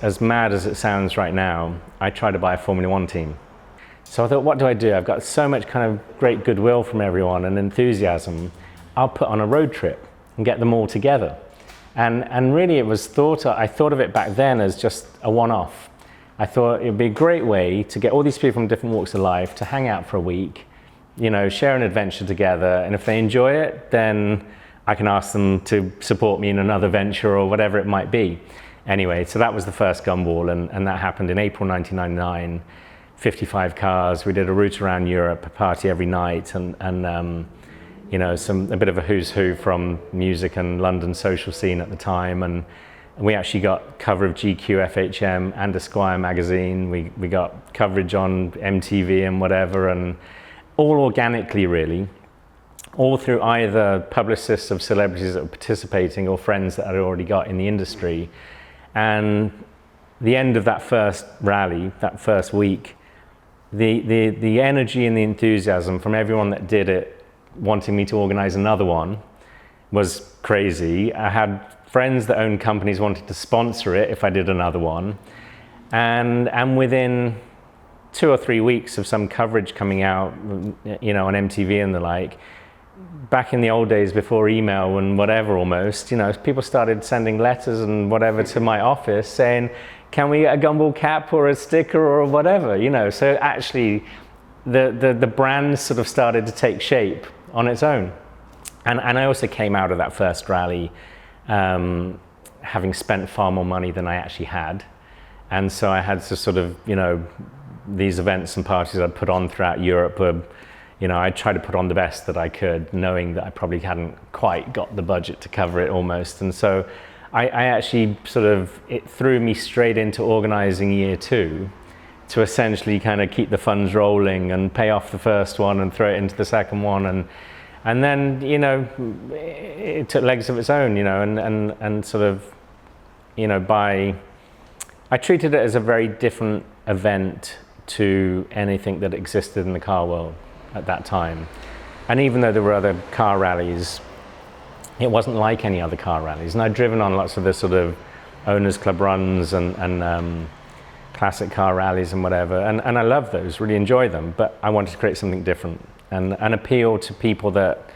as mad as it sounds right now, I tried to buy a Formula One team. So I thought, what do I do? I've got so much kind of great goodwill from everyone and enthusiasm. I'll put on a road trip and get them all together. And really it was I thought of it back then as just a one-off. I thought it'd be a great way to get all these people from different walks of life to hang out for a week, you know, share an adventure together. And if they enjoy it, then I can ask them to support me in another venture or whatever it might be. Anyway, so that was the first Gumball, and that happened in April 1999. 55 cars. We did a route around Europe, a party every night, and you know, a bit of a who's who from music and London social scene at the time. And we actually got cover of GQ, FHM, and Esquire magazine. We got coverage on MTV and whatever, and all organically, really. All through either publicists of celebrities that were participating or friends that I'd already got in the industry. And the end of that first rally, that first week, the energy and the enthusiasm from everyone that did it wanting me to organize another one was crazy. I had friends that owned companies wanting to sponsor it if I did another one. And within 2 or 3 weeks of some coverage coming out, you know, on MTV and the like, back in the old days before email and whatever almost, you know, people started sending letters and whatever to my office saying, can we get a Gumball cap or a sticker or whatever, you know. So actually the brand sort of started to take shape on its own. And I also came out of that first rally having spent far more money than I actually had. And so I had to sort of, you know, these events and parties I'd put on throughout Europe were, you know, I tried to put on the best that I could, knowing that I probably hadn't quite got the budget to cover it almost. And so I actually sort of, it threw me straight into organizing year 2 to essentially kind of keep the funds rolling and pay off the first one and throw it into the second one. And then, you know, it took legs of its own, you know, and sort of, you know, I treated it as a very different event to anything that existed in the car world at that time. And even though there were other car rallies, it wasn't like any other car rallies. And I'd driven on lots of the sort of owners club runs and classic car rallies and whatever. And I love those, really enjoy them, but I wanted to create something different and appeal to people that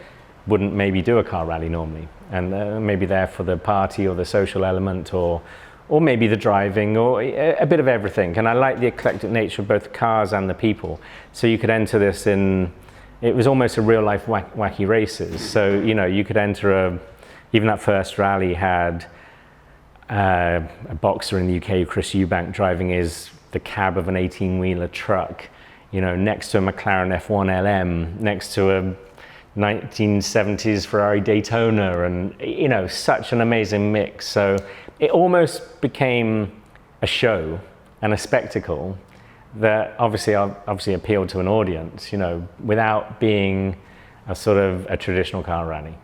wouldn't maybe do a car rally normally. And maybe there for the party or the social element or maybe the driving or a bit of everything. And I like the eclectic nature of both the cars and the people. So you could enter this it was almost a real life wacky races. So, you know, you could enter even that first rally had a boxer in the UK, Chris Eubank, driving the cab of an 18-wheeler truck, you know, next to a McLaren F1 LM, next to a 1970s Ferrari Daytona, and, you know, such an amazing mix. So it almost became a show and a spectacle that obviously appealed to an audience, you know, without being a sort of a traditional car rally.